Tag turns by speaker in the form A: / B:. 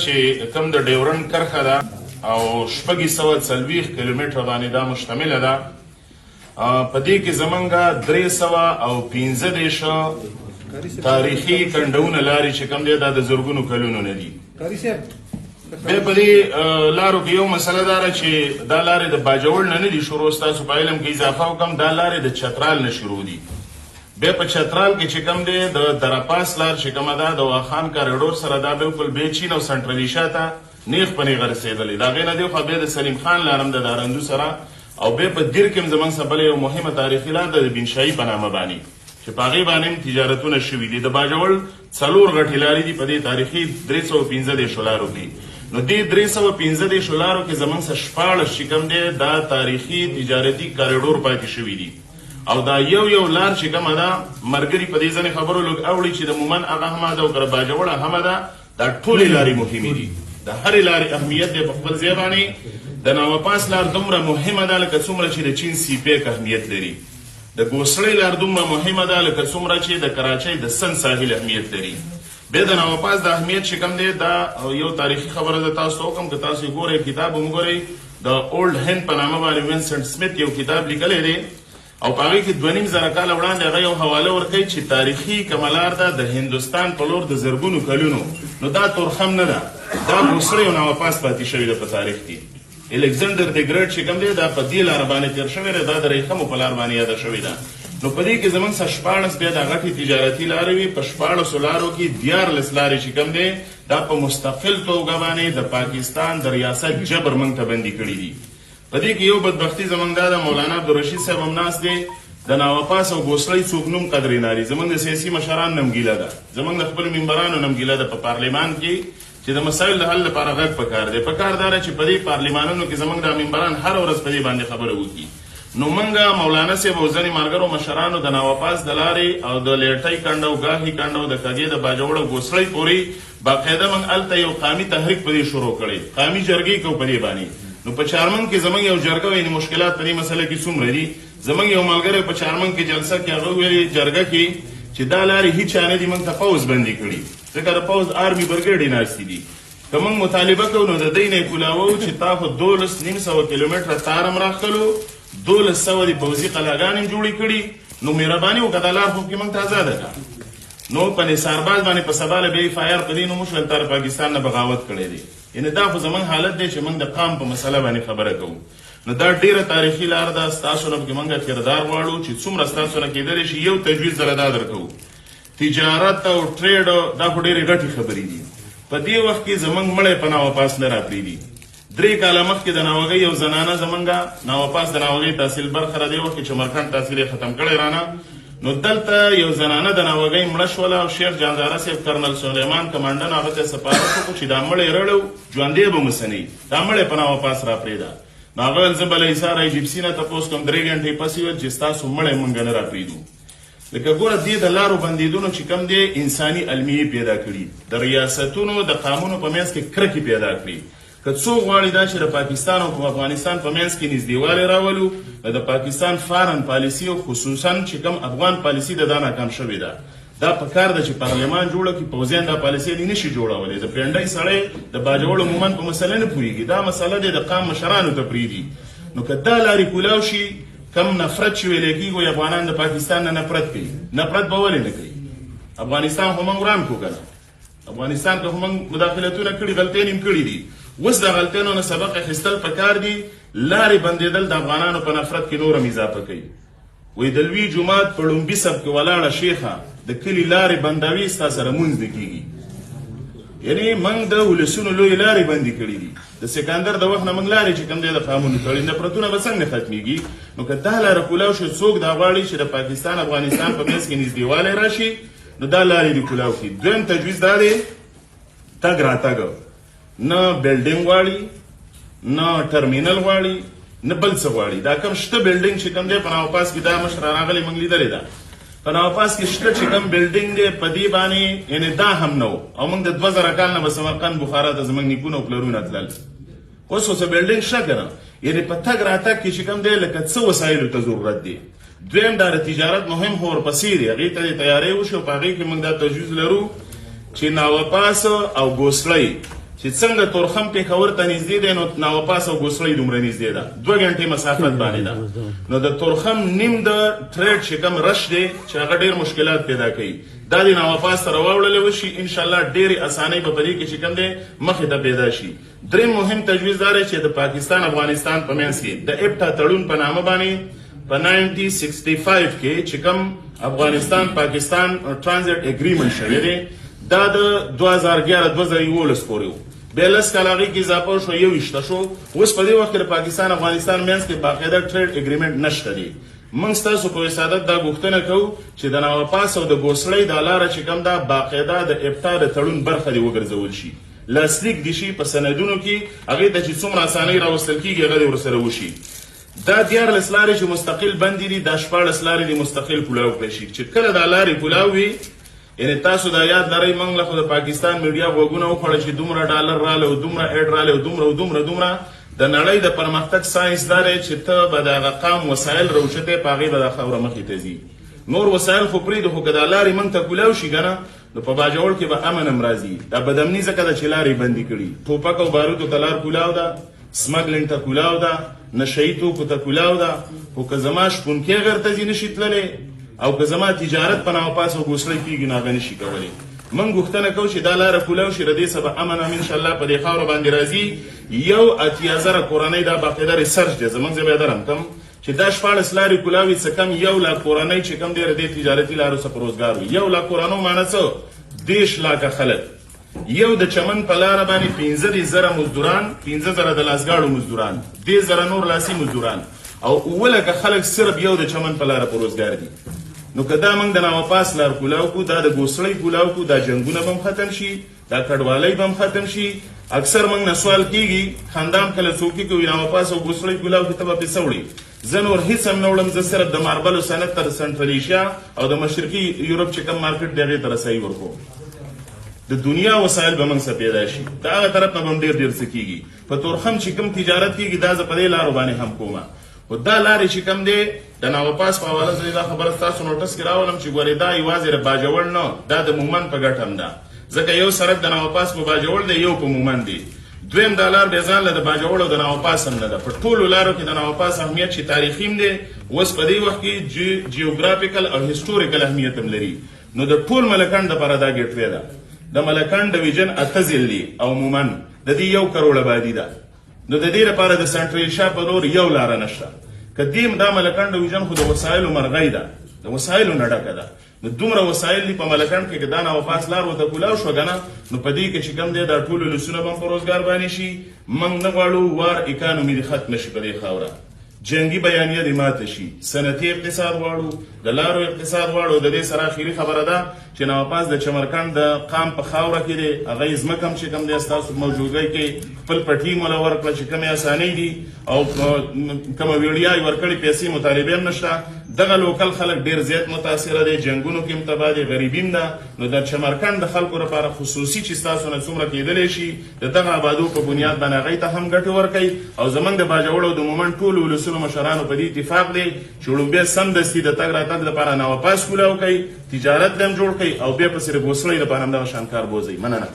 A: چې کوم د ډیورنډ کرښه ده او 640 کیلومتره باندې دا مشتمله ده. په دې کې زمونږ 315 تاریخي کنډونه لارې چې کوم دی دا د زرګونو کلونو نه دي. بیا په دې لارو کې یو مسله دا ده چې دا لارې د باجوړ نه دي شروع. ستاسو په علم کې اضافه وکړم دا لارې د چترال نه شروع دي. بیا په چترال کې چې کوم دی د درپاس لار چې کومه ده د واخان کاریډور سره دا بالکل بې چین او سنټرلیشا ته نیغ په نیغه رسېدلې. د هغې نه دی خوا بیا د سلیم خان لار هم د دارندو سره او بیا په دیر کې هم زموږ څخه بله یو مهمه تاریخي لار ده د بینشایي په نامه باندې چې په هغې باندې هم تجارتونه شوي دي. د باجوړ 4 غټې لارې دي په دې تاریخي 315 لارو کې. نو دې 315 لارو کې زموږ څخه 14 چې کوم دی دا تاریخي تجارتي کاریډور پاتې شوي دي او دا یو لار چې کومه ده ملګري په دې ځینې خبرو لږ اوړي چې د مومن هغه هم ده او که د باجوړه هم ده. دا ټولې لارې مهمې دي. د هرې لارې اهمیت دی په خپل ځای باندې. د ناوپاس لار دومره مهمه ده لکه څومره چې د چین سیپیک اهمیت لري. د ګوسړۍ لار دومره مهمه ده لکه څومره چې د کراچۍ د سن ساحل اهمیت لري. بیا د ناوپاس د اهمیت چې کوم دی دا یو تاریخي خبره ده تاسو ته وکړم. که تاسو ګورئ کتاب هم ګورئ د اولډ هند په نامه باندې وینسنټ سمیت یو کتاب لیکلی دی او په هغې کې 2.5 کاله وړاندې هغه یو حواله ورکوي چې تاریخي کومه لار ده د هندوستان په لور د زرګونو کلونو. نو دا تورخم نه ده، دا ګوسړۍ او ناوپاس پاتې شوې ده په تاریخ کې. الکسندر د ګریټ چې کوم دی دا په دې لاره باندې تېر شوی دی. دا د ریخمو په لار باندې یاده شوې ده. نو په دې کې زموږ څخه 14 بیا د غټې تجارتي لارې وي. په 14 لارو کې 14 لارې چې کوم دی دا په مستقل توګه باندې د پاکستان د ریاست جبر موږ ته بندي کړي دي. په دې کې یو بدبختي زموږ دا د مولانا عبدالرشید صاحب هم ناست دی. د ناوپاس او ګوسړۍ څوک نوم قدرې ناري. زموږ د سیاسي مشران نم ګیله ده، زموږ د خپلو ممبرانو نم ګیله ده په پارلمان کې چې د مسایل د حل لپاره غږ پکار دی. پکار دا ده چې په دې پارلمانونو کې زموږ د ممبران هر ورځ په دې باندې خبره وکړي. نو موږ مولانا صاحب او ځینې ملګرو مشرانو د ناوپاس د لارې او د لیټۍ کنډه او ګاهي کنډه او د کږې د باجوړ او ګوسړۍ پورې باقاعده موږ هلته یو قامي تحریک په دې شروع کړی. قامي جرګې کوو په دې باندې. نو په چارمن کې زموږ یو جرګه ویني مشکلات په دې مسله کې څومره دي. زموږ یو ملګری په چارمن کې جلسه کې هغه ویلي جرګه کې چې دا لارې هیڅ چا نه دي موږ ته پوځ بندي کړي ځکه د پوځ آرمي برګېډې ناستې دي. که موږ مطالبه کوو نو د دوی نه یې کولاوو چې تا خو 1200 کیلومتره تار هم راښکلو، 1200 د پوځي قلاګانې هم جوړې کړي. نو مهرباني وکړه دا لار خو کې موږ ته ازاده کړه. نو په نثارباز باندې په سبا له بیا ایف آی آر په دې نوم وشول تر پاکستان نه بغاوت کړی دی. یعنې دا خو زموږ حالت دی چې موږ د قام په مسله باندې خبره کوو. نو دا ډیره تاریخي لار ده. ستاسو نه پکې موږ کردار غواړو چې څومره ستاسو نه کېدلی شي. یو تجویز زله دا درکوو، تجارت او ټریډ دا خو ډېرې غټې خبرې دي. په دې وخت کې زموږ مړی په ناوپاس نه راپرېږدي. 3 کاله مخکې د ناوګۍ یو زنانه زموږ ناوپاس د ناوګۍ تحصیل برخه را دې وخت کې چمرکنډ تحصیل یې ختم کړی رانه. نو دلته یو زنانه د ناوګۍ مړه شوله او شیخ جانزاره صاحب کرنل سلیمان کمانډن هغه ته سپارښت وکړو چې دا مړی رړو ژوندی به مسنئ، دا مړی په ناوپاس راپرېږده. نو هغه ویل زه به له ایسار ایجپسي نه تپوس کوم 3 ګنټې پسې ویل چې ستاسو مړی موږ نه راپرېږدو. لکه ګوره دې د لارو بندېدونو چې کوم دی انساني المیې پیدا کړي، د ریاستونو د قانونو په منځ کې کرکې پیدا کړي. که څوک غواړي دا چې د پاکستان او افغانستان په منځ کې نږدېوالی راولو نو د پاکستان فارن پالیسي او خصوصا چې کوم افغان پالیسي د دا ناکام شوې ده. دا پکار ده چې پارلمان جوړه کړي. پوځیان دا پالیسي نشي جوړولی. د پرنډۍ سړی د باجوړ عموما په مسله نه پوهېږي. دا مسله دی د قام مشرانو ته پرېږدي. نو که دا لارې کولاو شي کم نفرت چې ویلی کېږي افغانان د پاکستان نه نفرت کوي. نفرت به ولې نه کوي؟ افغانستان خو موږ وران کړو که نه؟ افغانستان که خو موږ مداخلتونه کړي غلطۍ هم کړي دي. اوس د غلطیانو نه سبق اخیستل پکار دي. لارې بندېدل د افغانانو په نفرت کې نور هم اضافه کوي. وایي د لوی جومات په لومبي سب کې ولاړه شیخه د کلي لارې بندوي ستا سره مونځ نه کېږي. یعنې موږ د ولسونو لویې لارې بندې کړي دي. د سکندر د وخت نه موږ لارې چې کوم دی د قانون کړي نفرتونه به څنګه ختمېږي؟ نو که دا لاره کولاو شي څوک دا غواړي چې د پاکستان افغانستان په منځ کې نږدېوالی راشي نو دا لارې دې کولاو کړي. دویم تجویز دا دی تګ راتګ نه بلډینګ غواړي نه ټرمینل غواړي نه بل څه غواړي. دا کوم شته بلډینګ چې کوم دی په ناوپاس کې دا مشر راغلی موږ لیدلې ده. په ناوپاس کې شته چې کوم بلډینګ دی په دې باندې یعنې دا هم نه و او موږ د 2000 کال نه به سمرقند بخارا ته زموږ نیکونه او پلرونه تلل. اوس خو څه بلډینګ شته که نه؟ یعنې په تګ راتګ کې چې کوم دی لکه څه وسایلو ته ضرورت دی. دویم دا د تجارت مهم خو ورپسې دی. هغې ته د تیاری وشي او په هغې کې موږ دا تجویز لرو چې ناوپاس او ګوسړۍ چې څنګه تورخم پېښور ته نږدې دی نو ناوپاس او ګوسړۍ دومره نږدې ده 2 غنټې مسافت باندې ده نو د تورخم نیم د ټریډ چې کوم رش دی چې هغه ډېر مشکلات پیدا کوي دا د ناوپاس سره واوړلی وشي انشاءالله ډېرې اسانۍ به په دې کې چې کوم دی مخې ته پیدا شي دریم مهم تجویز دا دی چې د پاکستان افغانستان په منځ کې د ایپټا تړون په نامه باندې په 1965 کې چې کوم افغانستان پاکستان ټرانزیټ اګریمنټ شوی دی دا د 2011-2011 پورې و بیا لس کاله هغې کې اضافه شو 21 شو اوس په دې وخت کې د پاکستان افغانستان منځ کې باقاعده ټریډ اګریمنټ نشته دی موږ ستاسو په وسادت دا غوښتنه کوو چې د ناوپاس او د ګوسړۍ دا لاره چې کوم دا باقاعده د ایپټا د تړون برخه دې وګرځول شي لاسلیک دي شي په سندونو کې هغې ته چې څومره اسانۍ راوستل کېږي هغه دې ورسره وشي دا 14 لارې چې مستقل بندې دي دا 14 لارې دې مستقل کولاو کړی شي چې کله دا لارې کولاو وي یعنی تاسو دا یاد لرئ موږ له خو د پاکستان میډیا غوږونه وخوړه چې دومره ډالر راله او دومره ایډ راله او دومره د نړۍ د پرمختګ ساینس دا دی چې ته به د هغه قام وسایل راوچتې په هغې به دا خبره مخې ته ځي نور وسایل خو پرېږدو خو که دا لارې موږ ته کولاو شي که نه نو په باجوړ کې به امن هم راځي دا بدامني ځکه ده چې لارې بندي کړي ټوپک او بارودو ته لار کولاو ده سمګلینګ ته کولاو ده نشهیي توکو ته کولاو ده خو که زما شپونکۍ غیر ته ځي نشي تللی او که زما تجارت په ناوپاس او ګوسړۍ کېږي نو هغه نشي کولی موږ غوښتنه کوو چې دا لاره کولاو شي د دې څخه به امن هم انشاءالله په دې خاوره باندې راځي 80,000 کورنۍ دا باقاعده ریسرچ دی زموږ زه به یې درم کم چې دا 14 لارې کولاوي څه کم 1 لاک کورنۍ چې کم دی د دې تجارتي لارو څخه په روزګار وي 1 لاک کورنو معنی څه 10 لاکه خلک یو د چمن په لاره باندې 15,000 مزدوران 15,000 د لاسګاړو مزدوران 10,000 نور لاسي مزدوران او 9 لکه خلک صرف یو د چمن په لاره په روزګار دي نو که دا موږ د ناوپاس لار کولاو کو دا د ګوسړۍ کولاو کو دا جنګونه به هم ختم شي دا کډوالۍ به هم ختم شي اکثر موږ نه سوال کېږي خاندان کله څوکۍ کوي ناوپاس او ګوسړۍ کولاو کې ته به پیسه وړي زه نور هېڅ هم نه وړم زه صرف د ماربلو صنعت ته د سنټرل ایشیا او د مشرقي یورپ چې کوم مارکیټ دی هغې ته رسایي ورکوم د دنیا وسایل به موږ څه پیدا شي د هغه طرف نه به هم ډېر څه کېږي په تورخم چې کوم تجارت کېږي دا زه په دې لارو باندې هم کومه خو دا لارې چې کوم دی د ناوپاس په حواله زه دا خبره ستاسو نوټس کې راولم چې ګورې دا یوازې د باجوړ نه دا د مومند په ګټه هم ده ځکه یو سړک د ناوپاس په باجوړ دی یو په مومند دی دویم دا لار بیا ځان له د باجوړ او د ناوپاس هم نه ده په ټولو لارو کې د ناوپاس اهمیت چې تاریخي هم دی اوس په دې وخت کې جیوګرافیکل او هسټوریکل اهمیت هم لري نو د ټول ملکند دپاره دا ګیټ وی ده د ملکند ډویژن 8 ضلعې او مومند د دې 1 کروړ آبادي ده نو د دې لپاره د سنټرل ایشیا په لور یو لاره نشته که دیم دا ملکند ډویژن خو د وسایلو مرغۍ ده د وسایلو نه ډکه ده نو دومره وسایل دي په ملکند کې که دا ناوپاس لار ورته کولاو شوه که نه نو په دې کې چې کوم دی دا ټولو لسونه به هم په روزګار باندې شي موږ نه غواړو وار اکانومي دې ختمه شي په دې خاوره جنگي بیانیه دې ماته شي صنعتي اقتصاد غواړو د لارو اقتصاد غواړو د دې سره اخري خبره ده چې ناوپاس د چمرکند د قام په خاوره کې دی هغه یې ځمکه هم چې کوم دی ستاسو موجودګۍ کې خپل پټي موله ورکړه چې کومې اسانۍ دي او کومه ویړیا یې ورکړې پیسې مطالبې هم نشته دغه لوکل خلک ډېر زیات متاثره دی جنګونو کې هم تباه دی غریبي هم ده نو د چمرکند د خلکو لپاره خصوصي چې ستاسو نه څومره کېدلی شي د دغه آبادو په بنیاد باندې هغوی ته هم ګټې ورکوي او زموږ د باجوړ او د مومند ټولو ولسونو مشرانو په دې اتفاق دی چې وړومبی سمدستي د تګ راتګ لپاره ناوپاس کولاو کوي تجارت هم جوړ کوي او بیا پسې د ګوسړۍ لپاره هم دغه شان کار بوځئ مننه